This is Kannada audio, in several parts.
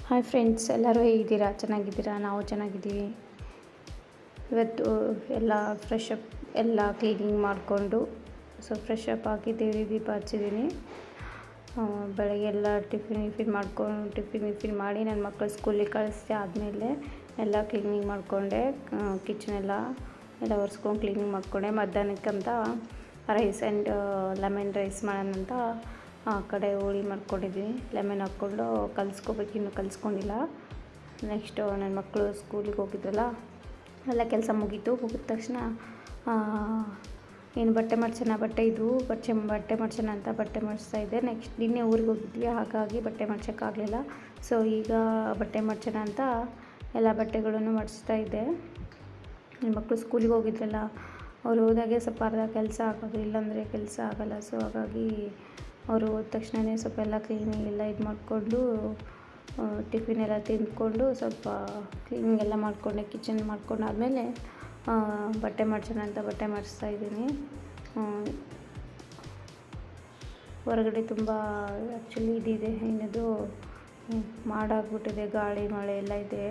ಹಾಯ್ ಫ್ರೆಂಡ್ಸ್, ಎಲ್ಲರೂ ಹೇಗಿದ್ದೀರಾ? ಚೆನ್ನಾಗಿದ್ದೀರಾ? ನಾವು ಚೆನ್ನಾಗಿದ್ದೀವಿ. ಇವತ್ತು ಎಲ್ಲ ಫ್ರೆಶ್ ಅಪ್ ಎಲ್ಲ ಕ್ಲೀನಿಂಗ್ ಮಾಡಿಕೊಂಡು ಫ್ರೆಶ್ ಅಪ್ ಆಗಿ ದೇವ್ರಿಗೆ ದೀಪ ಹಚ್ಚಿದ್ದೀನಿ. ಬೆಳಗ್ಗೆ ಎಲ್ಲ ಟಿಫಿನ್ ಮಾಡಿ ನನ್ನ ಮಕ್ಕಳು ಸ್ಕೂಲಿಗೆ ಕಳಿಸಿ ಆದಮೇಲೆ ಎಲ್ಲ ಕ್ಲೀನಿಂಗ್ ಮಾಡಿಕೊಂಡೆ. ಕಿಚನೆಲ್ಲ ಒರೆಸ್ಕೊಂಡು ಕ್ಲೀನಿಂಗ್ ಮಾಡಿಕೊಂಡೆ. ಮಧ್ಯಾಹ್ನಕ್ಕಂತ ರೈಸ್ ಆ್ಯಂಡ್ ಲೆಮನ್ ರೈಸ್ ಮಾಡೋಣ ಅಂತ ಆ ಕಡೆ ಹೋಳಿ ಮಾಡ್ಕೊಂಡಿದ್ದೀನಿ. ಲೆಮನ್ ಹಾಕ್ಕೊಂಡು ಕಲಿಸ್ಕೋಬೇಕು, ಇನ್ನೂ ಕಲಿಸ್ಕೊಂಡಿಲ್ಲ. ನೆಕ್ಸ್ಟು ನನ್ನ ಮಕ್ಕಳು ಸ್ಕೂಲಿಗೆ ಹೋಗಿದ್ರಲ್ಲ, ಎಲ್ಲ ಕೆಲಸ ಮುಗೀತು. ಹೋಗಿದ ತಕ್ಷಣ ಏನು ಬಟ್ಟೆ ಮಡ್ಚೋಣ, ಬಟ್ಟೆ ಮಡ್ಚೋಣ ಅಂತ ಬಟ್ಟೆ ಮಡಿಸ್ತಾಯಿದ್ದೆ. ನೆಕ್ಸ್ಟ್ ನಿನ್ನೆ ಊರಿಗೆ ಹೋಗಿದ್ವಿ, ಹಾಗಾಗಿ ಬಟ್ಟೆ ಮಡ್ಚೋಕ್ಕಾಗಲಿಲ್ಲ. ಸೊ ಈಗ ಬಟ್ಟೆ ಮಡ್ಚೋಣ ಅಂತ ಎಲ್ಲ ಬಟ್ಟೆಗಳನ್ನು ಮಡಿಸ್ತಾಯಿದ್ದೆ. ನನ್ನ ಮಕ್ಕಳು ಸ್ಕೂಲಿಗೆ ಹೋಗಿದ್ರಲ್ಲ, ಅವ್ರು ಹೋದಾಗೆ ಸ್ವಲ್ಪ ಅರ್ಧ ಕೆಲಸ ಆಗೋದು, ಇಲ್ಲಾಂದರೆ ಕೆಲಸ ಆಗೋಲ್ಲ. ಸೊ ಹಾಗಾಗಿ ಅವರು ಹೋದ ತಕ್ಷಣವೇ ಸ್ವಲ್ಪ ಎಲ್ಲ ಕ್ಲೀನಿಂಗ್ ಎಲ್ಲ ಇದು ಮಾಡಿಕೊಂಡು ಟಿಫಿನ್ ಎಲ್ಲ ತಿಂದ್ಕೊಂಡು ಸ್ವಲ್ಪ ಕ್ಲೀನಿಂಗ್ ಎಲ್ಲ ಮಾಡಿಕೊಂಡೆ. ಕಿಚನ್ ಮಾಡ್ಕೊಂಡಾದಮೇಲೆ ಬಟ್ಟೆ ಮಡ್ಚೋಣ ಅಂತ ಬಟ್ಟೆ ಮಡಿಸ್ತಾಯಿದ್ದೀನಿ. ಹೊರಗಡೆ ತುಂಬ ಆ್ಯಕ್ಚುಲಿ ಇದಿದೆ, ಏನದು ಮಾಡಾಗ್ಬಿಟ್ಟಿದೆ, ಗಾಳಿ ಮಳೆ ಎಲ್ಲ ಇದೆ.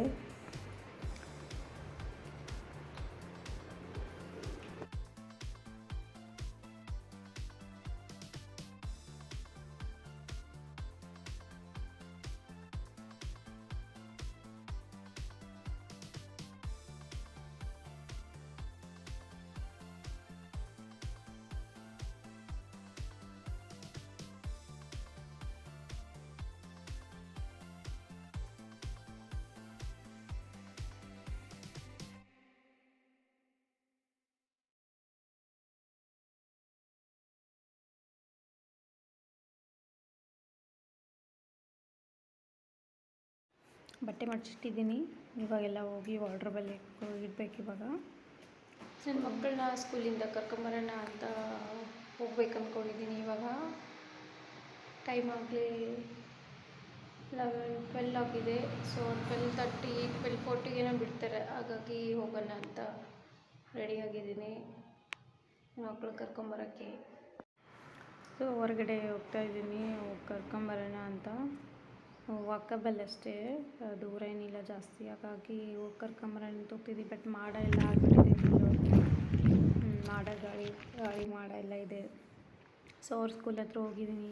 ಬಟ್ಟೆ ಮಡ್ಚಿಟ್ಟಿದ್ದೀನಿ. ಇವಾಗೆಲ್ಲ ಹೋಗಿ ವಾರ್ಡ್ರೋಬಲ್ಲಿ ಇಡಬೇಕು. ಇವಾಗ ನನ್ನ ಮಕ್ಕಳನ್ನ ಸ್ಕೂಲಿಂದ ಕರ್ಕೊಂಬರೋಣ ಅಂತ ಹೋಗ್ಬೇಕು ಅಂದ್ಕೊಂಡಿದ್ದೀನಿ. ಇವಾಗ ಟೈಮ್ ಆಗಲಿ 12 ಆಗಿದೆ. ಸೊ 12:30 12:40 ಬಿಡ್ತಾರೆ. ಹಾಗಾಗಿ ಹೋಗೋಣ ಅಂತ ರೆಡಿಯಾಗಿದ್ದೀನಿ ಮಕ್ಕಳು ಕರ್ಕೊಂಬರೋಕ್ಕೆ. ಸೊ ಹೊರಗಡೆ ಹೋಗ್ತಾಯಿದ್ದೀನಿ, ಕರ್ಕೊಂಬರೋಣ ಅಂತ. ವಾಕಬಲ್ ಅಷ್ಟೇ, ದೂರ ಏನಿಲ್ಲ ಜಾಸ್ತಿ. ಹಾಗಾಗಿ ಹೋಗಿ ಕರ್ಕೊಂಬರೋಣ ಅಂತ ಹೋಗ್ತಿದ್ವಿ. ಬಟ್ ಮಾಡ ಎಲ್ಲ ಆಗಿಬಿಟ್ಟಿದೆ, ಮಾಡ ಗಾಳಿ ಮಾಡ ಎಲ್ಲ ಇದೆ. ಸೊ ಅವ್ರ ಸ್ಕೂಲ್ ಹತ್ರ ಹೋಗಿದ್ದೀನಿ.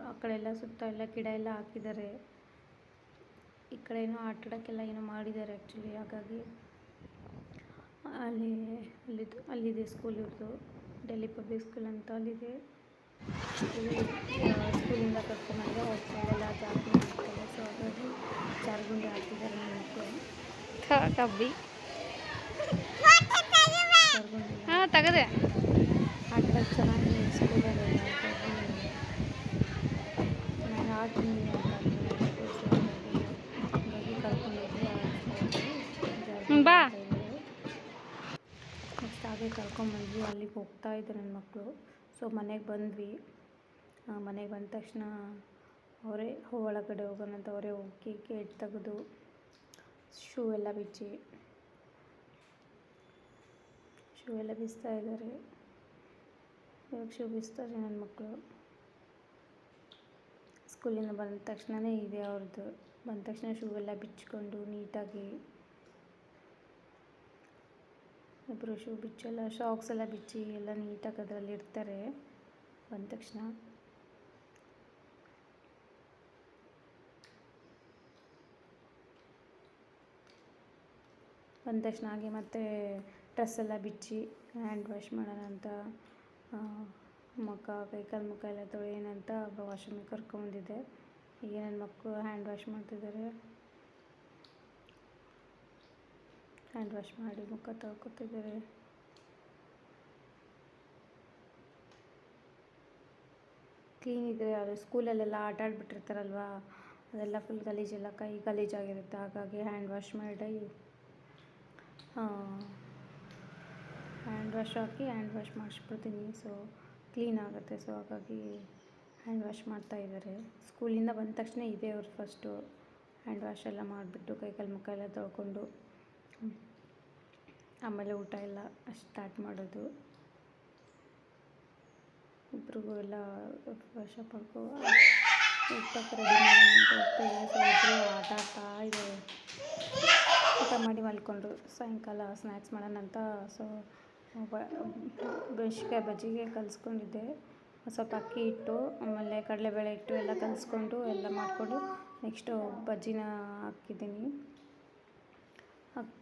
ಆ ಕಡೆ ಎಲ್ಲ ಸುತ್ತ ಎಲ್ಲ ಗಿಡ ಎಲ್ಲ ಹಾಕಿದ್ದಾರೆ. ಈ ಕಡೆ ಏನೋ ಆಟಾಡೋಕ್ಕೆಲ್ಲ ಏನೋ ಮಾಡಿದ್ದಾರೆ ಆ್ಯಕ್ಚುಲಿ. ಹಾಗಾಗಿ ಅಲ್ಲಿದೆ ಸ್ಕೂಲ್ ಇವ್ರದ್ದು, ಡೆಲ್ಲಿ ಪಬ್ಲಿಕ್ ಸ್ಕೂಲ್ ಅಂತ ಅಲ್ಲಿದೆ. ಸ್ಕೂಲಿಂದ ಕರ್ಕೊಂಬಂದರೆ ಹೋಗ್ತಾಯಿಲ್ಲ, ಜಾರ್ಗುಂಡಿ ಮಾಡ್ತಾರೆ. ಸೊ ಹಾಗಾಗಿ ಜಾರ್ಗುಂಡಿ ಹಾಕ್ತಿದ್ದಾರೆ ನನ್ನ ಮಕ್ಕಳು. ಕಬ್ಬಿ ಜಾರ್ಗುಂಡಿ ತೆಗೆದೆ ಆಟಾಡೋಕ್ಕೆ ಚೆನ್ನಾಗಿ ಸ್ಕೂಲಲ್ಲಿ ನಾನು ಆಡ್ತೀನಿ ಅಂತ ಹಾಗಾಗಿ ಕರ್ಕೊಂಡೋಗಿ ಬಾ. ನೆಕ್ಸ್ಟ್ ಹಾಗೆ ಕರ್ಕೊಂಬಂದ್ವಿ. ಅಲ್ಲಿಗೆ ಹೋಗ್ತಾಯಿದ್ದೆ ನನ್ನ ಮಕ್ಕಳು. ಸೊ ಮನೆಗೆ ಬಂದ್ವಿ. ಮನೆಗೆ ಬಂದ ತಕ್ಷಣ ಅವರೇ ಒಳಗಡೆ ಹೋಗೋಣ ಅಂತ ಅವರೇ ಹೋಗಿ ಗೇಟ್ ತೆಗೆದು ಶೂ ಎಲ್ಲ ಬಿಚ್ತಾ ಇದ್ದಾರೆ. ಇವಾಗ ಶೂ ಬಿಚ್ತಾರೆ ನನ್ನ ಮಕ್ಕಳು. ಸ್ಕೂಲಿಂದ ಬಂದ ತಕ್ಷಣವೇ ಇದೆ ಅವ್ರದ್ದು. ಬಂದ ತಕ್ಷಣ ಶೂ ಎಲ್ಲ ಬಿಚ್ಕೊಂಡು ನೀಟಾಗಿ ಇಬ್ಬರು ಶೂ ಬಿಚ್ಚೆಲ್ಲ ಶಾಕ್ಸ್ ಎಲ್ಲ ಬಿಚ್ಚಿ ಎಲ್ಲ ನೀಟಾಗಿ ಅದರಲ್ಲಿ ಇಡ್ತಾರೆ ಬಂದ ತಕ್ಷಣ. ಹಾಗೆ ಮತ್ತೆ ಡ್ರೆಸ್ ಎಲ್ಲ ಬಿಚ್ಚಿ ಹ್ಯಾಂಡ್ ವಾಶ್ ಮಾಡೋಣ ಅಂತ ಕೈಕಾಲು ಮುಖ ಎಲ್ಲ ತೊಳೆಯೋಣಂತ ವಾಶ್ರೂಮಿಗೆ ಕರ್ಕೊಂಬಂದಿದ್ದೆ. ಈಗ ನನ್ನ ಮಕ್ಕಳು ಹ್ಯಾಂಡ್ ವಾಶ್ ಮಾಡ್ತಿದ್ದಾರೆ. ಹ್ಯಾಂಡ್ ವಾಶ್ ಮಾಡಿ ಮುಖ ತೊಳ್ಕೊತಿದ್ದಾರೆ. ಕ್ಲೀನ್ ಇದ್ದರೆ ಅದು ಸ್ಕೂಲಲ್ಲೆಲ್ಲ ಆಟ ಆಡ್ಬಿಟ್ಟಿರ್ತಾರಲ್ವ, ಅದೆಲ್ಲ ಫುಲ್ ಗಲೀಜೆಲ್ಲ ಗಲೀಜಾಗಿರುತ್ತೆ. ಹಾಗಾಗಿ ಹ್ಯಾಂಡ್ ವಾಶ್ ಮಾಡಿ ಹ್ಯಾಂಡ್ ವಾಶ್ ಮಾಡಿಸ್ಬಿಡ್ತೀನಿ. ಸೊ ಕ್ಲೀನ್ ಆಗುತ್ತೆ. ಸೊ ಹಾಗಾಗಿ ಹ್ಯಾಂಡ್ ವಾಶ್ ಮಾಡ್ತಾಯಿದ್ದಾರೆ. ಸ್ಕೂಲಿಂದ ಬಂದ ತಕ್ಷಣ ಇದೆ ಅವ್ರು ಫಸ್ಟು ಹ್ಯಾಂಡ್ ವಾಶ್ ಎಲ್ಲ ಮಾಡಿಬಿಟ್ಟು ಕೈಕಾಲು ಮುಖ ಎಲ್ಲ ತೊಳ್ಕೊಂಡು ಆಮೇಲೆ ಊಟ ಎಲ್ಲ ಸ್ಟಾರ್ಟ್ ಮಾಡೋದು. ಇಬ್ರಿಗೂ ಎಲ್ಲ ಫ್ರೆಶ್ ಅಪ್ ಊಟಕ್ಕೆ ರೆಡಿ ಮಾಡೋಣ ಅಂತ ಹೋಗ್ತಾಯಿದ್ದೆ. ಸೊ ಇಬ್ಬರು ಆಟ ಆಡ್ತಾ ಇದ್ದಾರೆ. ಊಟ ಮಾಡಿ ಮಲ್ಕೊಂಡ್ರು. ಸಾಯಂಕಾಲ ಸ್ನ್ಯಾಕ್ಸ್ ಮಾಡೋಣ ಅಂತ ಸೊ ಮೆಣ್ಸಿನ್ಕಾಯಿ ಬಜ್ಜಿಗೆ ಕಲಿಸ್ಕೊಂಡಿದ್ದೆ. ಸ್ವಲ್ಪ ಅಕ್ಕಿ ಹಿಟ್ಟು ಆಮೇಲೆ ಕಡಲೆಬೇಳೆ ಹಿಟ್ಟು ಎಲ್ಲ ಕಲಿಸ್ಕೊಂಡು ಎಲ್ಲ ಮಾಡಿಕೊಂಡು ನೆಕ್ಸ್ಟು ಬಜ್ಜಿನ ಹಾಕಿದ್ದೀನಿ.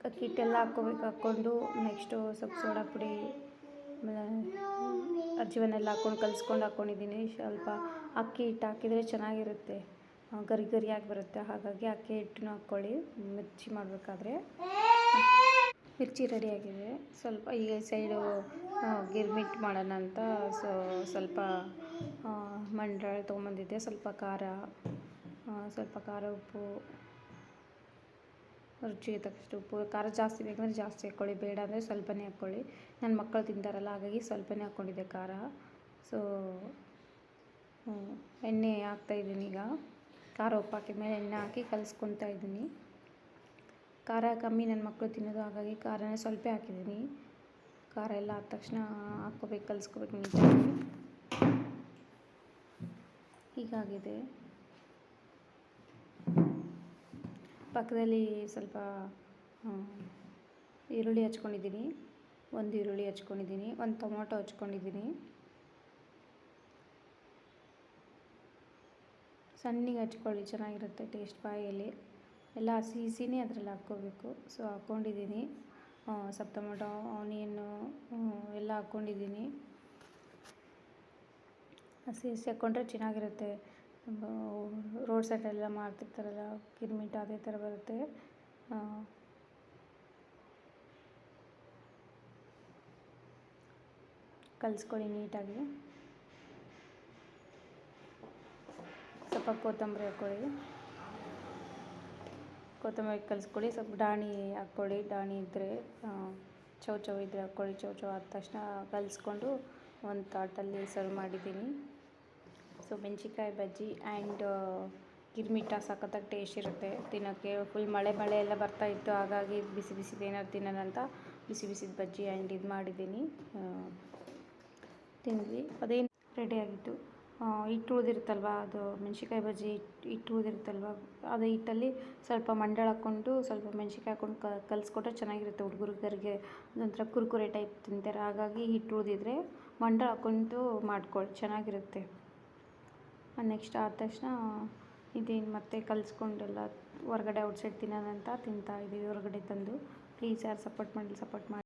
ಅಕ್ಕಿ ಹಿಟ್ಟೆಲ್ಲ ಹಾಕ್ಕೊಂಡು ನೆಕ್ಸ್ಟು ಸ್ವಲ್ಪ ಸೋಡಾ ಪುಡಿ ಆಮೇಲೆ ಅಜ್ಜಿವನ್ನೆಲ್ಲ ಹಾಕ್ಕೊಂಡು ಕಲಿಸ್ಕೊಂಡು ಹಾಕ್ಕೊಂಡಿದ್ದೀನಿ. ಸ್ವಲ್ಪ ಅಕ್ಕಿ ಹಿಟ್ಟು ಹಾಕಿದರೆ ಚೆನ್ನಾಗಿರುತ್ತೆ, ಗರಿ ಗರಿಯಾಗಿ ಬರುತ್ತೆ. ಹಾಗಾಗಿ ಅಕ್ಕಿ ಹಿಟ್ಟನ್ನು ಹಾಕ್ಕೊಳ್ಳಿ ಮಿರ್ಚಿ ಮಾಡಬೇಕಾದ್ರೆ. ಮಿರ್ಚಿ ರೆಡಿಯಾಗಿದೆ. ಸ್ವಲ್ಪ ಈ ಸೈಡು ಗಿರ್ಮಿಟ್ ಮಾಡೋಣ ಅಂತ ಸ್ವಲ್ಪ ಮಂಡಾಳ ತೊಗೊಂಬಂದಿದ್ದೆ. ಸ್ವಲ್ಪ ಖಾರ, ಉಪ್ಪು, ರುಚಿಗೆ ತಕ್ಕಷ್ಟು ಉಪ್ಪು. ಖಾರ ಜಾಸ್ತಿ ಬೇಕಂದರೆ ಜಾಸ್ತಿ ಹಾಕ್ಕೊಳ್ಳಿ, ಬೇಡ ಅಂದರೆ ಸ್ವಲ್ಪನೇ ಹಾಕ್ಕೊಳ್ಳಿ. ನನ್ನ ಮಕ್ಕಳು ತಿಂತಾರಲ್ಲ ಹಾಗಾಗಿ ಸ್ವಲ್ಪನೇ ಹಾಕ್ಕೊಂಡಿದ್ದೆ ಖಾರ. ಸೊ ಎಣ್ಣೆ ಹಾಕ್ತಾಯಿದ್ದೀನಿ ಈಗ. ಖಾರ ಉಪ್ಪು ಹಾಕಿದ್ಮೇಲೆ ಎಣ್ಣೆ ಹಾಕಿ ಕಲಿಸ್ಕೊತಾ ಇದ್ದೀನಿ. ಖಾರ ಕಮ್ಮಿ ನನ್ನ ಮಕ್ಕಳು ತಿನ್ನೋದು, ಹಾಗಾಗಿ ಖಾರನೇ ಸ್ವಲ್ಪ ಹಾಕಿದ್ದೀನಿ. ಖಾರ ಎಲ್ಲ ಆದ ತಕ್ಷಣ ಹಾಕ್ಕೋಬೇಕು, ಕಲಿಸ್ಕೋಬೇಕು ನೀಟಾಗಿ. ಹೀಗಾಗಿದೆ. ಪಕ್ಕದಲ್ಲಿ ಸ್ವಲ್ಪ ಈರುಳ್ಳಿ ಹಚ್ಕೊಂಡಿದ್ದೀನಿ. ಒಂದು ಈರುಳ್ಳಿ ಹಚ್ಕೊಂಡಿದ್ದೀನಿ, ಒಂದು ಟೊಮೊಟೊ ಹಚ್ಕೊಂಡಿದ್ದೀನಿ. ಸಣ್ಣಗೆ ಹಚ್ಕೊಳ್ಳಿ, ಚೆನ್ನಾಗಿರುತ್ತೆ ಟೇಸ್ಟ್ ಬಾಯಲ್ಲಿ. ಎಲ್ಲ ಹಸಿನೇ ಅದರಲ್ಲಿ ಹಾಕ್ಕೋಬೇಕು. ಸೊ ಹಾಕ್ಕೊಂಡಿದ್ದೀನಿ. ಸ್ವಲ್ಪ ಟೊಮೊಟೊ, ಆನಿಯನ್ನು ಎಲ್ಲ ಹಾಕ್ಕೊಂಡಿದ್ದೀನಿ. ಹಸಿ ಹಾಕ್ಕೊಂಡ್ರೆ ಚೆನ್ನಾಗಿರುತ್ತೆ. ರೋಡ್ ಸೈಡೆಲ್ಲ ಮಾಡ್ತಿರ್ತಾರಲ್ಲ ಗಿರ್ಮಿಟ್, ಅದೇ ಥರ ಬರುತ್ತೆ. ಕಲಿಸ್ಕೊಳ್ಳಿ ನೀಟಾಗಿ. ಸ್ವಲ್ಪ ಕೊತ್ತಂಬರಿ ಹಾಕ್ಕೊಳ್ಳಿ, ಕೊತ್ತಂಬರಿ ಕಲಿಸ್ಕೊಳ್ಳಿ. ಸ್ವಲ್ಪ ಡಾಣಿ ಹಾಕ್ಕೊಳ್ಳಿ, ಡಾಣಿ ಇದ್ದರೆ ಚೌ ಇದ್ದರೆ ಹಾಕ್ಕೊಳ್ಳಿ. ಚೌ ಆದ ತಕ್ಷಣ ಕಲಿಸ್ಕೊಂಡು ಒಂದು ತಾಟಲ್ಲಿ ಸರ್ವ್ ಮಾಡಿದ್ದೀನಿ. ಸೊ ಮೆಣಸಿನ್ಕಾಯಿ ಬಜ್ಜಿ ಆ್ಯಂಡ್ ಗಿರ್ಮಿಟ ಸಖತ್ತಾಗಿ ಟೇಸ್ಟ್ ಇರುತ್ತೆ ತಿನ್ನೋಕ್ಕೆ. ಫುಲ್ ಮಳೆ ಎಲ್ಲ ಬರ್ತಾಯಿತ್ತು, ಹಾಗಾಗಿ ಬಿಸಿ ಬಿಸಿದು ಏನಾದ್ರು ತಿನ್ನೋಣ ಅಂತ ಬಿಸಿದ ಬಜ್ಜಿ ಆ್ಯಂಡ್ ಇದು ಮಾಡಿದ್ದೀನಿ. ತಿಂದ್ವಿ. ಅದೇನು ರೆಡಿಯಾಗಿತ್ತು. ಹಿಟ್ಟು ಉಳಿದಿರುತ್ತಲ್ವ, ಅದು ಮೆಣಸಿನ್ಕಾಯಿ ಬಜ್ಜಿ ಹಿಟ್ಟು ಉಳಿದಿರುತ್ತಲ್ವ, ಅದು ಹಿಟ್ಟಲ್ಲಿ ಸ್ವಲ್ಪ ಮಂಡಾಳ ಹಾಕ್ಕೊಂಡು ಸ್ವಲ್ಪ ಮೆಣಸಿನ್ಕಾಯಿ ಹಾಕ್ಕೊಂಡು ಕಲಿಸ್ಕೊಟ್ರೆ ಚೆನ್ನಾಗಿರುತ್ತೆ. ಹುಡುಗರಿಗೆ ಅದೊಂಥರ ಕುರ್ಕುರೆ ಟೈಪ್ ತಿಂತಾರೆ, ಹಾಗಾಗಿ ಹಿಟ್ಟು ಉಳಿದಿದ್ರೆ ಮಂಡಾಳ ಹಾಕ್ಕೊಂಡು ಮಾಡ್ಕೊಳ್ಳಿ, ಚೆನ್ನಾಗಿರುತ್ತೆ. ನೆಕ್ಸ್ಟ್ ಆದ ತಕ್ಷಣ ಇದೇನು ಮತ್ತೆ ಕಲಿಸ್ಕೊಂಡೆಲ್ಲ ಹೊರಗಡೆ ಔಟ್ಸೈಡ್ ತಿನ್ನೋಣ ಅಂತ ತಿಂತಾಯಿದ್ದೀವಿ ಹೊರಗಡೆ ತಂದು. ಪ್ಲೀಸ್ ಯಾರು ಸಪೋರ್ಟ್ ಮಾಡಿ